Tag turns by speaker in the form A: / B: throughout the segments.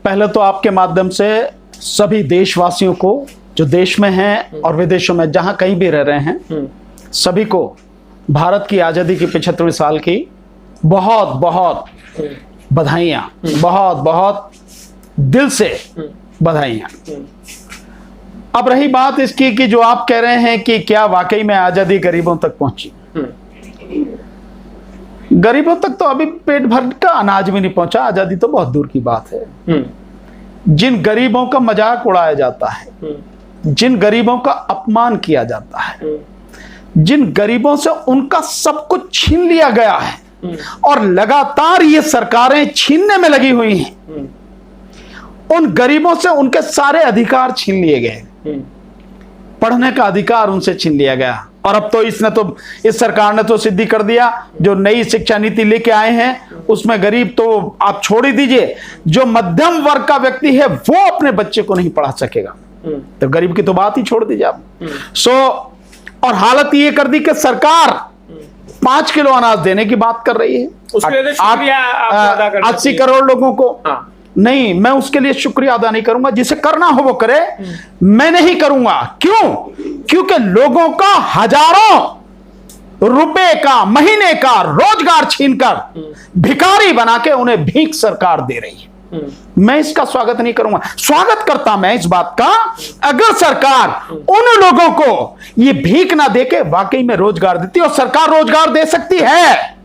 A: पहले तो आपके माध्यम से सभी देशवासियों को जो देश में हैं और विदेशों में जहां कहीं भी रह रहे हैं, सभी को भारत की आज़ादी की 75वें साल की बहुत बहुत बधाइयाँ, बहुत बहुत दिल से बधाइयाँ। अब रही बात इसकी कि जो आप कह रहे हैं कि क्या वाकई में आज़ादी गरीबों तक पहुंची। गरीबों तक तो अभी पेट भर का अनाज भी नहीं पहुंचा, आज़ादी तो बहुत दूर की बात है। जिन गरीबों का मजाक उड़ाया जाता है, जिन गरीबों का अपमान किया जाता है, जिन गरीबों से उनका सब कुछ छीन लिया गया है और लगातार ये सरकारें छीनने में लगी हुई हैं, उन गरीबों से उनके सारे अधिकार छीन लिए गए। पढ़ने का अधिकार उनसे छीन लिया गया। और अब तो इस सरकार ने तो सिद्धि कर दिया, जो नई शिक्षा नीति लेके आए हैं उसमें गरीब तो आप छोड़ ही दीजिए, जो मध्यम वर्ग का व्यक्ति है वो अपने बच्चे को नहीं पढ़ा सकेगा, तो गरीब की तो बात ही छोड़ दीजिए आप। और हालत ये कर दी कि सरकार 5 किलो अनाज देने की बात कर रही है 80 करोड़ लोगों को। नहीं, मैं उसके लिए शुक्रिया अदा नहीं करूंगा, जिसे करना हो वो करे, मैं नहीं करूंगा। क्यों? क्योंकि लोगों का हजारों रुपए का महीने का रोजगार छीनकर भिखारी बना के उन्हें भीख सरकार दे रही है। मैं इसका स्वागत नहीं करूंगा। स्वागत करता मैं इस बात का, अगर सरकार उन लोगों को ये भीख ना देके वाकई में रोजगार देती, और सरकार रोजगार दे सकती है,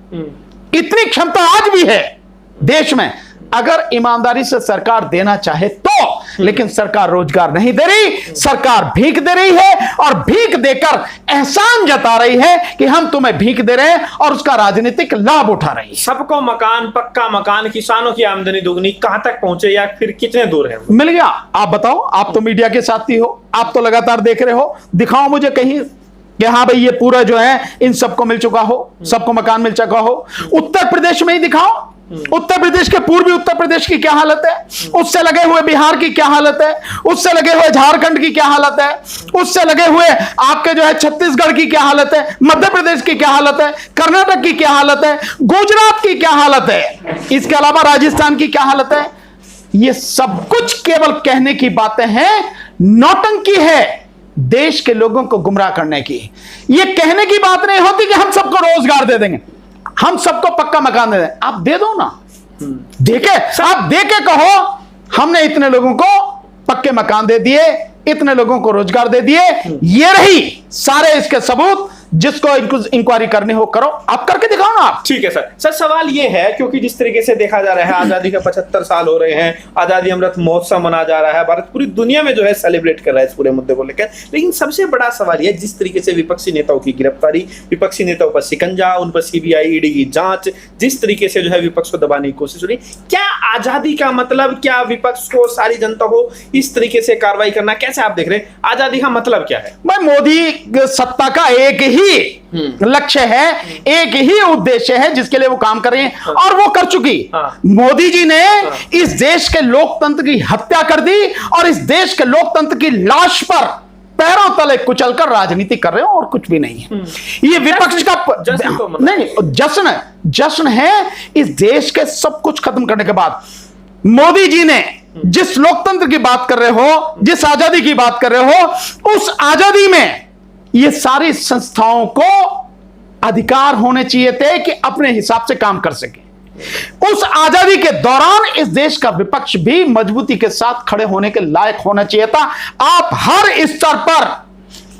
A: इतनी क्षमता आज भी है देश में, अगर ईमानदारी से सरकार देना चाहे तो। लेकिन सरकार रोजगार नहीं दे रही, सरकार भीख दे रही है, और भीख देकर एहसान जता रही है कि हम तुम्हें भीख दे रहे हैं, और उसका राजनीतिक लाभ उठा रही है।
B: सबको मकान, पक्का मकान, किसानों की आमदनी दुगनी, कहां तक पहुंचे या फिर कितने दूर है?
A: मिल गया। आप बताओ, आप तो मीडिया के साथी हो, आप तो लगातार देख रहे हो, दिखाओ मुझे कहीं कि हाँ भाई ये पूरा जो है इन सबको मिल चुका हो, सबको मकान मिल चुका हो। उत्तर प्रदेश में ही दिखाओ, उत्तर प्रदेश के पूर्वी उत्तर प्रदेश की क्या हालत है, उससे लगे हुए बिहार की क्या हालत है, उससे लगे हुए झारखंड की क्या हालत है, उससे लगे हुए आपके जो है छत्तीसगढ़ की क्या हालत है, मध्य प्रदेश की क्या हालत है, कर्नाटक की क्या हालत है, गुजरात की क्या हालत है, इसके अलावा राजस्थान की क्या हालत है। ये सब कुछ केवल कहने की बातें हैं, नौटंकी है देश के लोगों को गुमराह करने की। ये कहने की बात नहीं होती कि हम सबको रोजगार दे देंगे, हम सबको पक्का मकान दे दें। आप दे दो ना, देके आप देके कहो हमने इतने लोगों को पक्के मकान दे दिए, इतने लोगों को रोजगार दे दिए। ये रही सारे इसके सबूत, जिसको इंक्वायरी करनी हो करो, आप करके दिखाओ ना आप।
B: ठीक है सर। सर सवाल ये है, क्योंकि जिस तरीके से देखा जा रहा है आजादी के 75 साल हो रहे हैं, आजादी अमृत महोत्सव मना जा रहा है, भारत पूरी दुनिया में जो है सेलिब्रेट कर रहा है इस पूरे मुद्दे को लेकर, लेकिन सबसे बड़ा सवाल यह, जिस तरीके से विपक्षी नेताओं की गिरफ्तारी, विपक्षी नेताओं पर शिकंजा, उन पर सीबीआई ईडी की जांच, जिस तरीके से जो है विपक्ष को दबाने की कोशिश हो रही, क्या आजादी का मतलब, क्या विपक्ष को, सारी जनता को इस तरीके से कार्रवाई करना, कैसे आप देख रहे हैं? आजादी का मतलब क्या है?
A: भाई मोदी सत्ता का एक ही लक्ष्य है, एक ही उद्देश्य है जिसके लिए वो काम कर रहे हैं, और वो कर चुकी। मोदी जी ने इस देश के लोकतंत्र की हत्या कर दी, और इस देश के लोकतंत्र की लाश पर पैरों तले कुचलकर राजनीति कर रहे हो, और कुछ भी नहीं है। ये विपक्ष का नहीं, जश्न है इस देश के सब कुछ खत्म करने के बाद। मोदी जी ने जिस लोकतंत्र की बात कर रहे हो, जिस आजादी की बात कर रहे हो, उस आजादी में ये सारी संस्थाओं को अधिकार होने चाहिए थे कि अपने हिसाब से काम कर सके। उस आजादी के दौरान इस देश का विपक्ष भी मजबूती के साथ खड़े होने के लायक होना चाहिए था। आप हर स्तर पर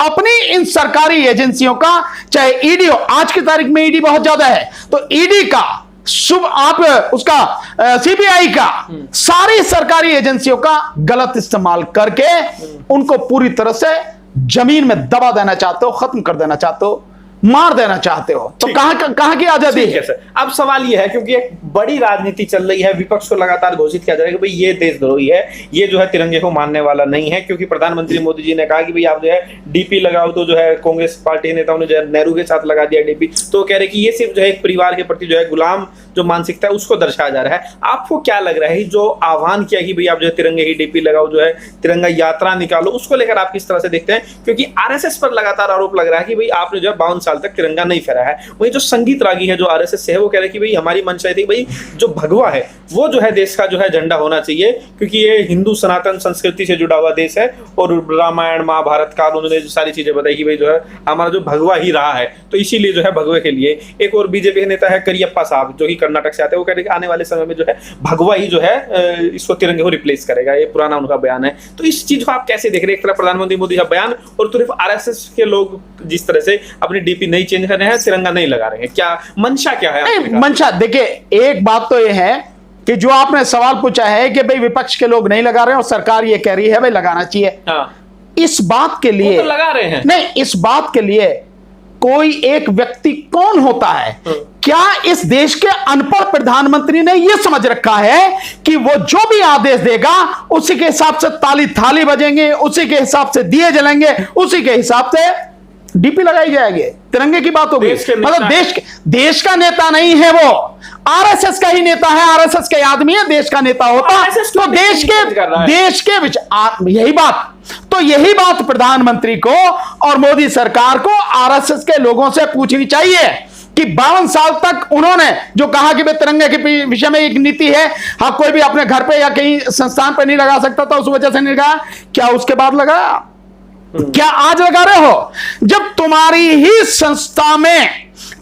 A: अपनी इन सरकारी एजेंसियों का, चाहे ईडी हो, आज की तारीख में ईडी बहुत ज्यादा है, तो ईडी का आप उसका सीबीआई का, सारी सरकारी एजेंसियों का गलत इस्तेमाल करके उनको पूरी तरह से जमीन में दबा देना चाहते हो, खत्म कर देना चाहते हो, मार देना चाहते हो। तो कहां की आजादी है सर?
B: अब सवाल यह है, क्योंकि एक बड़ी राजनीति चल रही है, विपक्ष को लगातार घोषित किया जा रहा है कि भाई ये देशद्रोही है, ये जो है तिरंगे को मानने वाला नहीं है, क्योंकि प्रधानमंत्री मोदी जी ने कहा कि भाई आप जो है डीपी लगाओ, तो जो है कांग्रेस पार्टी नेताओं ने जो है नेहरू के साथ लगा दिया डीपी, तो कह रहे कि ये सिर्फ जो है एक परिवार के प्रति जो है गुलाम जो मानसिकता है उसको दर्शाया जा रहा है। आपको क्या लग रहा है, जो आह्वान किया कि भाई आप जो है तिरंगे ही डीपी लगाओ, जो है तिरंगा यात्रा निकालो, उसको लेकर आप किस तरह से देखते हैं? क्योंकि आरएसएस पर लगातार आरोप लग रहा है कि भाई आपने जो है 52 साल तक तिरंगा नहीं फहराया है। वही जो संगीत रागी है, जो आरएसएस है, वो कह रहे कि भाई हमारी मंशा थी भाई जो भगवा है वो जो है देश का जो है झंडा होना चाहिए, क्योंकि ये हिंदू सनातन संस्कृति से जुड़ा हुआ देश है। और रामायण महाभारत काल उन्होंने जो सारी चीजें बताई कि भाई जो है हमारा जो भगवा ही रहा है, तो इसीलिए जो है भगवे के लिए। एक और बीजेपी के नेता है करियप्पा साहब, जो कि कर्नाटक से आते हैं, वो कह रहे कि आने वाले समय में जो है भगवा ही जो है इसको तिरंगे को रिप्लेस करेगा। ये पुराना उनका बयान है। तो इस चीज को आप कैसे देख रहे हैं? एक तरफ प्रधानमंत्री मोदी का बयान और सिर्फ आरएसएस के लोग जिस तरह से अपनी डीपी नहीं चेंज कर रहे हैं, तिरंगा नहीं लगा रहे हैं, क्या मंशा क्या है?
A: मंशा देखिए, एक बात तो यह है कि जो आपने सवाल पूछा है कि भाई विपक्ष के लोग नहीं लगा रहे हैं और सरकार ये कह रही है भाई लगाना चाहिए।
B: हाँ।
A: इस बात के लिए
B: वो तो लगा रहे हैं।
A: नहीं, इस बात के लिए कोई एक व्यक्ति कौन होता है? क्या इस देश के अनपढ़ प्रधानमंत्री ने यह समझ रखा है कि वो जो भी आदेश देगा उसी के हिसाब से ताली थाली बजेंगे, उसी के हिसाब से दिए जलेंगे, उसी के हिसाब से डीपी लगाई जाएगी, तिरंगे की बात होगी? मतलब देश का नेता नहीं है वो, आरएसएस का ही नेता है, आरएसएस के आदमी है। देश का नेता होता तो देश के यही बात प्रधानमंत्री को और मोदी सरकार को आरएसएस के लोगों से पूछनी चाहिए कि 52 साल तक उन्होंने जो कहा कि तिरंगे के विषय में एक नीति है, हाँ कोई भी अपने घर पे या कहीं संस्थान पे नहीं लगा सकता था, उस वजह से नहीं लगाया। क्या उसके बाद लगाया? क्या आज लगा रहे हो? जब तुम्हारी ही संस्था में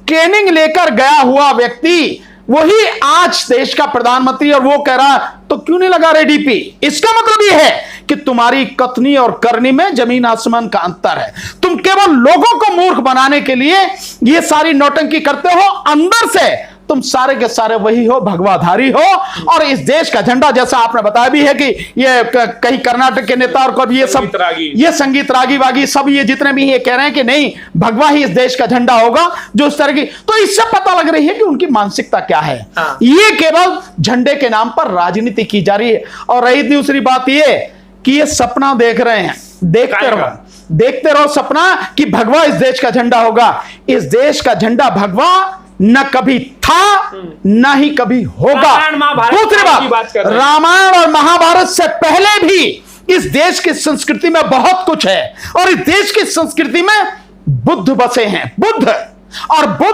A: ट्रेनिंग लेकर गया हुआ व्यक्ति वही आज देश का प्रधानमंत्री और वो कह रहा, तो क्यों नहीं लगा रहे डीपी? इसका मतलब ये है कि तुम्हारी कथनी और करनी में जमीन आसमान का अंतर है। तुम केवल लोगों को मूर्ख बनाने के लिए ये सारी नौटंकी करते हो, अंदर से तुम सारे के सारे वही हो, भगवाधारी हो। और इस देश का झंडा, जैसा आपने बताया भी है कि ये कहीं कर्नाटक के नेता और कभी ये सब ये संगीत रागी वागी सब ये जितने भी ये कह रहे हैं कि नहीं भगवा ही इस देश का झंडा होगा, जो इस तरह की, तो इससे पता लग रही है कि उनकी मानसिकता क्या है।
B: हाँ।
A: ये केवल झंडे के नाम पर राजनीति की जा रही है। और रही दूसरी बात ये कि ये सपना देख रहे हैं, देखते रहो सपना कि भगवा इस देश का झंडा होगा। इस देश का झंडा भगवा न कभी था न ही कभी होगा। दूसरी बात, रामायण और महाभारत से पहले भी इस देश की संस्कृति में बहुत कुछ है और इस देश की संस्कृति में बुद्ध बसे हैं। बुद्ध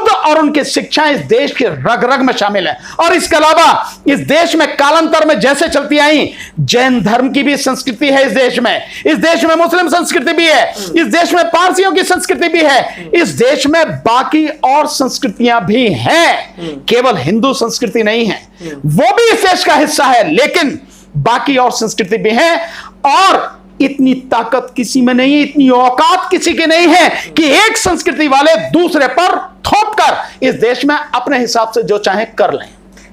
A: और उनकी शिक्षाएं इस देश के रग रग में शामिल है। और इसके अलावा इस देश में कालांतर में जैसे चलती आई, जैन धर्म की भी संस्कृति है इस देश में मुस्लिम संस्कृति भी है, इस देश में पारसियों की संस्कृति भी है, इस देश में बाकी और संस्कृतियां भी हैं, केवल हिंदू संस्कृति नहीं है, वो भी इस देश का हिस्सा है, लेकिन बाकी और संस्कृति भी है। और इतनी ताकत किसी में नहीं है, इतनी औकात किसी की नहीं है कि एक संस्कृति वाले दूसरे पर थोपकर इस देश में अपने हिसाब से जो चाहे कर लें।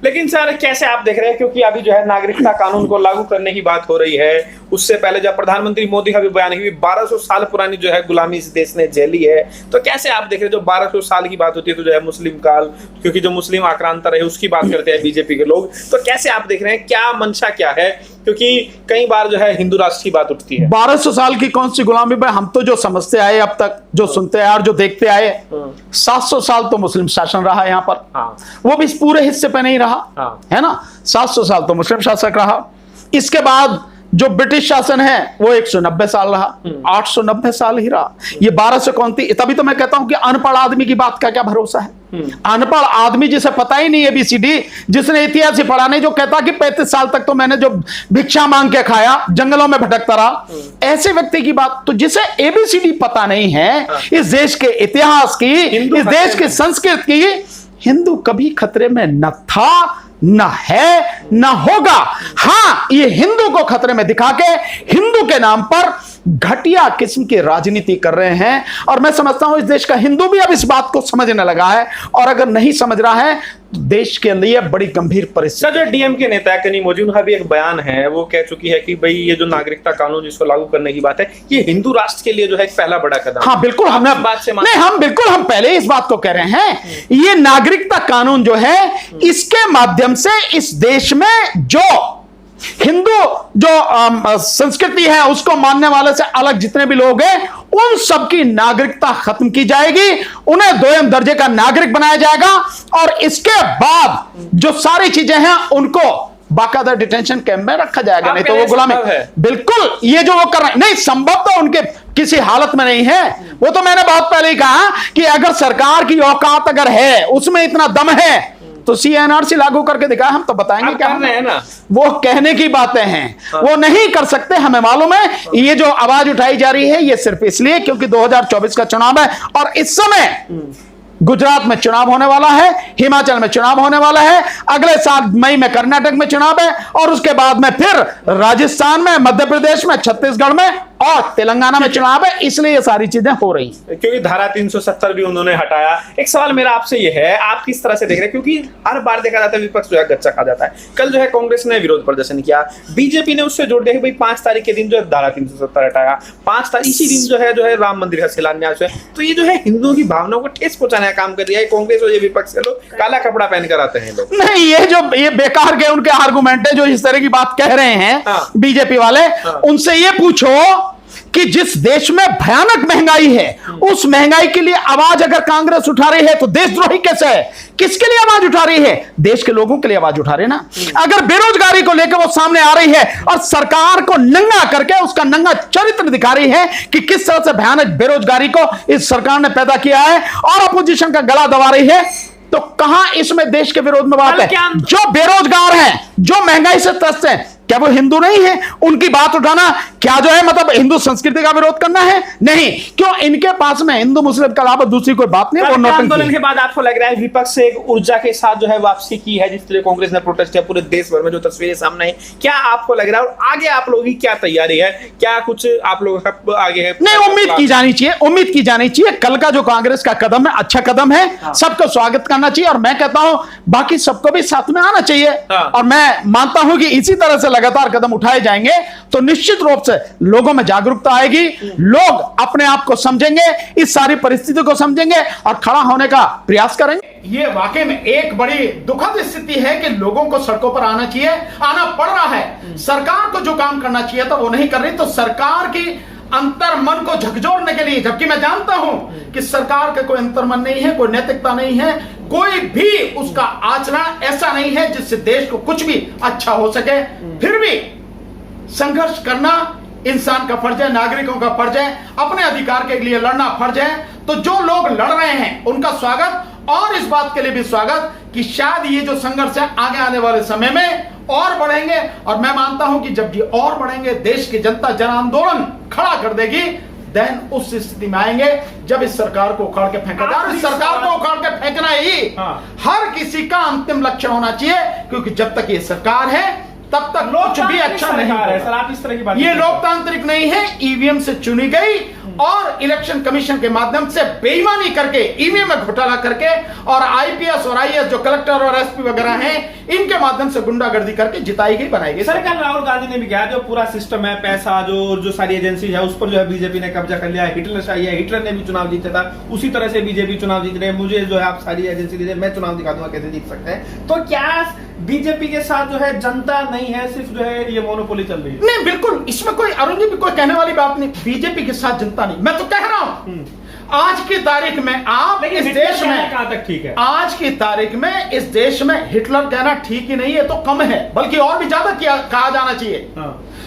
B: लेकिन सर कैसे आप देख रहे हैं, क्योंकि अभी जो है नागरिकता कानून को लागू करने की बात हो रही है, उससे पहले जब प्रधानमंत्री मोदी का भी बयान है कि 1200 साल पुरानी जो है गुलामी इस देश ने झेली है, तो कैसे आप देख रहे हैं जो 1200 साल की बात होती है तो जो है मुस्लिम काल, क्योंकि जो मुस्लिम आक्रांता रहे उसकी बात करते हैं बीजेपी के लोग, तो कैसे आप देख रहे हैं, क्या मंशा क्या है? क्योंकि कई बार जो है हिंदू राष्ट्र की बात उठती है।
A: 1200 साल की कौन सी गुलामी पे? हम तो जो समझते आए अब तक, जो सुनते आए और जो देखते आए, 700 साल तो मुस्लिम शासन रहा यहाँ पर।
B: हाँ।
A: वो भी इस पूरे हिस्से पे नहीं रहा।
B: हाँ।
A: है ना, 700 साल तो मुस्लिम शासक रहा। इसके बाद जो ब्रिटिश शासन है वो 190 साल रहा, 890 साल ही रहा। ये 1200 कौन थी? तभी तो मैं कहता हूं कि अनपढ़ आदमी की बात का क्या भरोसा है? अनपढ़ आदमी जिसे पता ही नहीं ABCD, जिसने इतिहास ही पढ़ा नहीं, जो कहता कि 35 साल तक तो मैंने जो भिक्षा मांग के खाया, जंगलों में भटकता रहा, ऐसे व्यक्ति की बात। तो जिसे ABCD पता नहीं है इस देश के इतिहास की, इस देश की संस्कृति की, हिंदू कभी खतरे में न था, न है, न होगा। हां, ये हिंदू को खतरे में दिखा के हिंदू के नाम पर घटिया किस्म की राजनीति कर रहे हैं। और मैं समझता हूं इस देश का हिंदू भी अब इस बात को समझने लगा है, और अगर नहीं समझ रहा है तो देश के लिए बड़ी गंभीर परिस्थिति।
B: जो DMK नेता है कनी मोदी, उनका भी एक बयान है, वो कह चुकी है कि भाई ये जो नागरिकता कानून जिसको लागू करने की बात है, ये हिंदू राष्ट्र के लिए जो है एक पहला बड़ा कदम।
A: हाँ बिल्कुल, हमने बात से हम पहले इस बात को कह रहे हैं, ये नागरिकता कानून जो है इसके माध्यम से इस देश में जो हिंदू जो संस्कृति है उसको मानने वाले से अलग जितने भी लोग हैं, उन सबकी नागरिकता खत्म की जाएगी, उन्हें दोयम दर्जे का नागरिक बनाया जाएगा। और इसके बाद जो सारी चीजें हैं उनको बाकायदा डिटेंशन कैंप में रखा जाएगा, नहीं तो वो गुलामी। बिल्कुल, ये जो वो कर रहे हैं, नहीं संभव तो उनके किसी हालत में नहीं है। वो तो मैंने बहुत पहले ही कहा कि अगर सरकार की औकात अगर है, उसमें इतना दम है, तो CNRC लागू करके दिखाए, हम तो बताएंगे क्या
B: कर रहे हैं ना।
A: वो कहने की बातें हैं, वो नहीं कर सकते, हमें मालूम है। ये जो आवाज उठाई जा रही है ये सिर्फ इसलिए क्योंकि 2024 का चुनाव है और इस समय गुजरात में चुनाव होने वाला है, हिमाचल में चुनाव होने वाला है, अगले साल मई में कर्नाटक में चुनाव है और उसके बाद में फिर राजस्थान में, मध्य प्रदेश में, छत्तीसगढ़ में और तेलंगाना में चुनाव है। इसलिए ये सारी चीजें हो रही हैं।
B: क्योंकि धारा 370 भी उन्होंने हटाया। एक सवाल मेरा आपसे ये है, आप किस तरह से देख रहे हैं? क्योंकि हर बार देखा जाता है विपक्ष जो है गच्चा खा जाता है। कल जो है कांग्रेस ने विरोध प्रदर्शन किया, बीजेपी ने उससे जोड़ दिया कि भाई 5 तारीख के दिन जो है धारा 370 हटाया, 5 तारीख इसी दिन जो है राम मंदिर का शिलान्यास है। तो ये जो है हिंदुओं की भावनाओं को ठेस पहुंचाने का काम कर रहा है कांग्रेस और ये विपक्ष के लोग काला कपड़ा पहन कर आते हैं लोग।
A: नहीं, ये बेकार के उनके आर्गुमेंट है जो इस तरह की बात कह रहे हैं बीजेपी वाले। उनसे ये पूछो कि जिस देश में भयानक महंगाई है, उस महंगाई के लिए आवाज अगर कांग्रेस उठा रही है तो देशद्रोही कैसे है? किसके लिए आवाज उठा रही है? देश के लोगों के लिए आवाज उठा रहे ना। अगर बेरोजगारी को लेकर वो सामने आ रही है और सरकार को नंगा करके उसका नंगा चरित्र दिखा रही है कि किस तरह से भयानक बेरोजगारी को इस सरकार ने पैदा किया है और अपोजिशन का गला दबा रही है, तो कहां इसमें देश के विरोध में बात है? जो बेरोजगार हैं, जो महंगाई से त्रस्त हैं, क्या वो हिंदू नहीं है? उनकी बात उठाना क्या जो है मतलब हिंदू संस्कृति का विरोध करना है? नहीं, क्यों? इनके पास में हिंदू मुस्लिम के अलावा दूसरी कोई बात नहीं। वो
B: आंदोलन के बाद आपको लग रहा है विपक्ष से एक ऊर्जा के साथ जो है वापसी की है, जिस तरह कांग्रेस ने प्रोटेस्ट किया पूरे देश भर में, जो तस्वीरें सामने है, क्या आपको लग रहा है? और आगे आप लोगों की क्या तैयारी है? क्या कुछ आप लोगों का आगे है?
A: नहीं, उम्मीद की जानी चाहिए, उम्मीद की जानी चाहिए। कल का जो कांग्रेस का कदम है अच्छा कदम है, सबको स्वागत करना चाहिए और मैं कहता हूं बाकी सबको भी साथ में आना चाहिए। और मैं मानता हूं कि इसी तरह से लगातार कदम उठाए जाएंगे तो निश्चित रूप से लोगों में जागरूकता आएगी, लोग अपने आप को समझेंगे, इस सारी परिस्थिति को समझेंगे और खड़ा होने का प्रयास करेंगे। ये वाकई में एक बड़ी दुखद स्थिति है कि लोगों को सड़कों पर आना चाहिए, आना पड़ रहा है। सरकार को जो काम करना चाहिए था वो नहीं कर रही, तो सरकार की अंतर मन को झकझोरने के लिए, जबकि मैं जानता हूं कि सरकार का कोई अंतर मन नहीं है, कोई नैतिकता नहीं है, कोई भी उसका आचरण ऐसा नहीं है जिससे देश को कुछ भी अच्छा हो सके, फिर भी संघर्ष करना इंसान का फर्ज है, नागरिकों का फर्ज है, अपने अधिकार के लिए लड़ना फर्ज है। तो जो लोग लड़ रहे हैं उनका स्वागत और इस बात के लिए भी स्वागत कि शायद ये जो संघर्ष है आगे आने वाले समय में और बढ़ेंगे। और मैं मानता हूं कि जब ये और बढ़ेंगे, देश की जनता जन आंदोलन खड़ा कर देगी, देन उस स्थिति में आएंगे जब इस सरकार को उखाड़ के फेंका जाए। इस सरकार को उखाड़ के फेंकना ही हर किसी का अंतिम लक्ष्य होना चाहिए, क्योंकि जब तक ये सरकार है तब तक कुछ भी अच्छा नहीं है।
B: सर, आप इस तरह की बात,
A: ये लोकतांत्रिक नहीं है, ईवीएम से चुनी गई और इलेक्शन कमीशन के माध्यम से बेईमानी करके, ईवीएम में घोटाला करके और आईपीएस और आईएएस जो कलेक्टर और एसपी वगैरह हैं, इनके माध्यम से गुंडागर्दी करके जिताई गई, बनाई गई।
B: सर, कल राहुल गांधी ने भी कहा जो पूरा सिस्टम है, पैसा जो सारी एजेंसी है, उस पर जो है बीजेपी ने कब्जा कर लिया है, हिटलरशाही है, हिटलर ने भी चुनाव जीता था, उसी तरह से बीजेपी चुनाव जीत रहे हैं, मुझे जो है आप सारी एजेंसी दे, मैं चुनाव दिखा दूंगा, कैसे जीत सकते हैं? तो क्या बीजेपी के साथ जो है जनता नहीं है, सिर्फ जो है ये मोनोपोली चल रही है?
A: नहीं, बिल्कुल, इसमें कोई अरुण जी भी कोई कहने वाली बात नहीं। बीजेपी के साथ जनता नहीं, मैं तो कह रहा हूं आज की तारीख में आप इस देश में,
B: कहां तक ठीक है?
A: आज की तारीख में इस देश में हिटलर कहना ठीक ही नहीं है, तो कम है, बल्कि और भी ज्यादा कहा जाना चाहिए।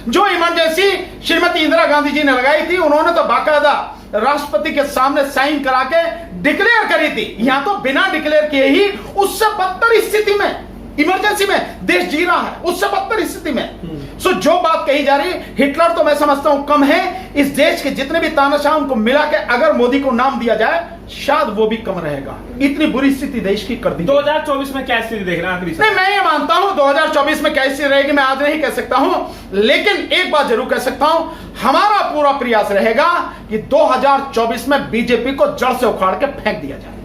A: जो इमरजेंसी श्रीमती इंदिरा गांधी जी ने लगाई थी, उन्होंने तो बाकायदा राष्ट्रपति के सामने साइन करा के डिक्लेयर करी थी। यहां तो बिना डिक्लेयर किए ही उससे बदतर स्थिति में, इमरजेंसी में देश जी रहा है, उससे बदतर स्थिति में। सो जो बात कही जा रही, हिटलर तो मैं समझता हूं कम है। इस देश के जितने भी तानाशाह उनको मिला के अगर मोदी को नाम दिया जाए, शायद वो भी कम रहेगा। इतनी बुरी स्थिति देश की कर दी।
B: 2024 में क्या स्थिति देख रहे हैं?
A: नहीं, मैं ये मानता हूं 2024 में कैसी रहेगी मैं आज नहीं कह सकता हूं, लेकिन एक बात जरूर कह सकता हूं, हमारा पूरा प्रयास रहेगा कि 2024 में बीजेपी को जड़ से उखाड़ के फेंक दिया जाए।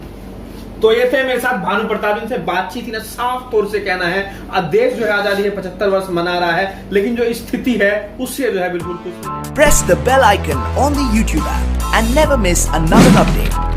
B: तो ये थे मेरे साथ भानु प्रताप, इनसे बातचीत ने साफ तौर से कहना है अब देश जो है आजादी के 75 वर्ष मना रहा है, लेकिन जो स्थिति है उससे जो है बिल्कुल कुछ।
C: Press the bell icon on the YouTube app and never miss another update.